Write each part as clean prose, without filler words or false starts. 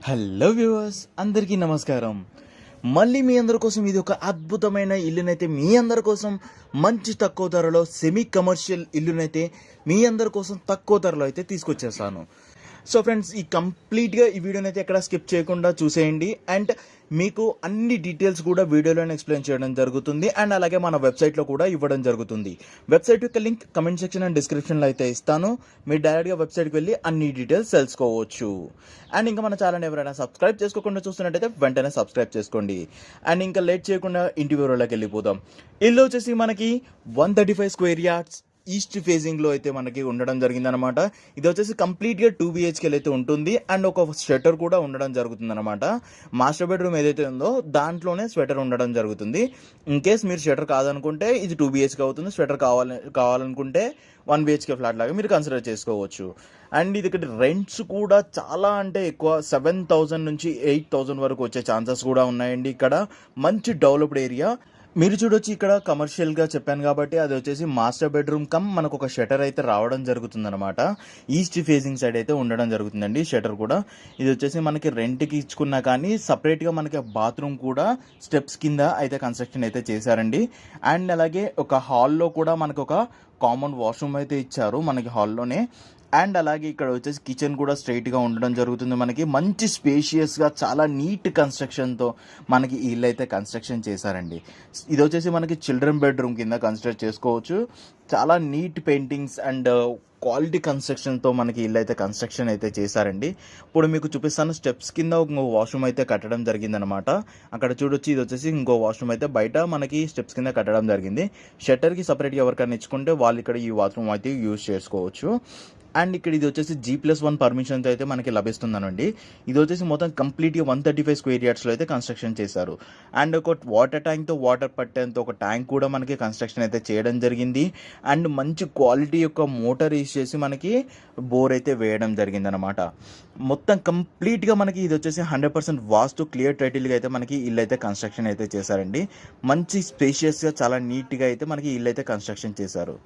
Hello viewers, అందరికీ నమస్కారం. మళ్ళీ మీ అందరి కోసం ఇది ఒక అద్భుతమైన ఇల్లునైతే మీ అందరి కోసం మంచి తక్కువ ధరలో సెమీ కమర్షియల్ ఇల్లునైతే మీ అందరి కోసం తక్కువ ధరలో అయితే తీసుకొచ్చేసాను. సో ఫ్రెండ్స్, ఈ కంప్లీట్గా ఈ వీడియోని అయితే ఎక్కడ స్కిప్ చేయకుండా చూసేయండి. అండ్ మీకు అన్ని డీటెయిల్స్ కూడా వీడియోలోనే ఎక్స్ప్లెయిన్ చేయడం జరుగుతుంది. అండ్ అలాగే మన వెబ్సైట్లో కూడా ఇవ్వడం జరుగుతుంది. వెబ్సైట్ యొక్క లింక్ కమెంట్ సెక్షన్ అండ్ డిస్క్రిప్షన్లో అయితే ఇస్తాను. మీరు డైరెక్ట్గా వెబ్సైట్కి వెళ్ళి అన్ని డీటెయిల్స్ తెలుసుకోవచ్చు. అండ్ ఇంకా మన ఛానల్ ఎవరైనా సబ్స్క్రైబ్ చేసుకోకుండా చూస్తున్నట్టయితే వెంటనే సబ్స్క్రైబ్ చేసుకోండి. అండ్ ఇంకా లేట్ చేయకుండా ఇంటి వివరాల్లోకి వెళ్ళిపోదాం. ఇల్లు వచ్చేసి మనకి 135 స్క్వేర్ యార్డ్స్ ఈస్ట్ ఫేజింగ్లో అయితే మనకి ఉండడం జరిగిందనమాట. ఇది వచ్చేసి కంప్లీట్గా 2 BHK అయితే ఉంటుంది. అండ్ ఒక స్వెటర్ కూడా ఉండడం జరుగుతుందన్నమాట. మాస్టర్ బెడ్రూమ్ ఏదైతే ఉందో దాంట్లోనే స్వెటర్ ఉండడం జరుగుతుంది. ఇన్ కేస్ మీరు స్వెటర్ కాదనుకుంటే ఇది 2 BHK అవుతుంది. స్వెటర్ కావాలనుకుంటే 1 BHK ఫ్లాట్ లాగా మీరు కన్సిడర్ చేసుకోవచ్చు. అండ్ ఇది ఇక్కడ రెంట్స్ కూడా చాలా అంటే ఎక్కువ 7,000 నుంచి 8,000 వరకు వచ్చే ఛాన్సెస్ కూడా ఉన్నాయండి. ఇక్కడ మంచి డెవలప్డ్ ఏరియా. మీరు చూడొచ్చు, ఇక్కడ కమర్షియల్గా చెప్పాను కాబట్టి అది వచ్చేసి మాస్టర్ బెడ్రూమ్ కమ్ మనకు ఒక షటర్ అయితే రావడం జరుగుతుంది అనమాట. ఈస్ట్ ఫేసింగ్ సైడ్ అయితే ఉండడం జరుగుతుందండి షటర్ కూడా. ఇది వచ్చేసి మనకి రెంట్కి ఇచ్చుకున్నా కానీ సపరేట్గా మనకి బాత్రూమ్ కూడా స్టెప్స్ కింద అయితే కన్స్ట్రక్షన్ అయితే చేశారండి. అండ్ అలాగే ఒక హాల్లో కూడా మనకు ఒక కామన్ వాష్రూమ్ అయితే ఇచ్చారు మనకి హాల్లోనే. అండ్ అలాగే ఇక్కడ వచ్చేసి కిచెన్ కూడా స్ట్రైట్గా ఉండడం జరుగుతుంది. మనకి మంచి స్పేషియస్గా చాలా నీట్ కన్స్ట్రక్షన్తో మనకి ఇల్లు అయితే కన్స్ట్రక్షన్ చేశారండి. ఇది వచ్చేసి మనకి చిల్డ్రన్ బెడ్రూమ్ కింద కన్సిడర్ చేసుకోవచ్చు. చాలా నీట్ పెయింటింగ్స్ అండ్ క్వాలిటీ కన్స్ట్రక్షన్తో మనకి ఇల్లు అయితే కన్స్ట్రక్షన్ అయితే చేశారండి. ఇప్పుడు మీకు చూపిస్తాను, స్టెప్స్ కింద ఇంకో వాష్రూమ్ అయితే కట్టడం జరిగిందనమాట. అక్కడ చూడొచ్చు, ఇది వచ్చేసి ఇంకో వాష్రూమ్ అయితే బయట మనకి స్టెప్స్ కింద కట్టడం జరిగింది. షట్టర్కి సపరేట్గా ఎవరికైనా ఇచ్చుకుంటే వాళ్ళు ఇక్కడ ఈ వాష్రూమ్ అయితే యూజ్ చేసుకోవచ్చు. అండ్ ఇక్కడ ఇది వచ్చేసి G+1 పర్మిషన్తో అయితే మనకి లభిస్తుందనండి. ఇది వచ్చేసి మొత్తం కంప్లీట్గా 135 స్క్వేర్ యార్డ్స్లో అయితే కన్స్ట్రక్షన్ చేశారు. అండ్ ఒక వాటర్ ట్యాంక్తో వాటర్ పట్టేంత ఒక ట్యాంక్ కూడా మనకి కన్స్ట్రక్షన్ అయితే చేయడం జరిగింది. అండ్ మంచి క్వాలిటీ యొక్క మోటార్ యూజ్ చేసి మనకి బోర్ అయితే వేయడం జరిగింది అనమాట. మొత్తం కంప్లీట్గా మనకి ఇది వచ్చేసి 100% వాస్తు క్లియర్ టైటిల్గా అయితే మనకి ఇల్లు అయితే కన్స్ట్రక్షన్ అయితే చేశారండి. మంచి స్పేషియస్గా చాలా నీట్గా అయితే మనకి ఇల్లు అయితే కన్స్ట్రక్షన్ చేశారు.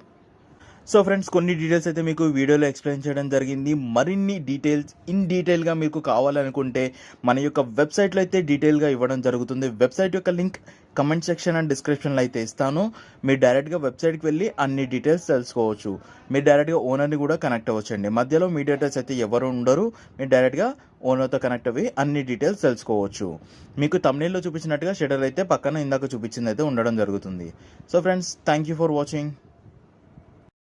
సో ఫ్రెండ్స్, కొన్ని డీటెయిల్స్ అయితే మీకు వీడియోలో ఎక్స్ప్లెయిన్ చేయడం జరిగింది. మరిన్ని డీటెయిల్స్ డీటెయిల్గా మీకు కావాలనుకుంటే మన యొక్క వెబ్సైట్లో అయితే డీటెయిల్గా ఇవ్వడం జరుగుతుంది. వెబ్సైట్ యొక్క లింక్ కమెంట్ సెక్షన్ అండ్ డిస్క్రిప్షన్లో అయితే ఇస్తాను. మీరు డైరెక్ట్గా వెబ్సైట్కి వెళ్ళి అన్ని డీటెయిల్స్ తెలుసుకోవచ్చు. మీరు డైరెక్ట్గా ఓనర్ని కూడా కనెక్ట్ అవ్వచ్చండి. మధ్యలో మీడియేటర్స్ అయితే ఎవరు ఉండరు. మీరు డైరెక్ట్గా ఓనర్తో కనెక్ట్ అయ్యి అన్ని డీటెయిల్స్ తెలుసుకోవచ్చు. మీకు థంబ్నెయిల్లో చూపించినట్టుగా షటర్ అయితే పక్కన ఇందాక చూపించింది అయితే ఉండడం జరుగుతుంది. So friends, thank you for watching.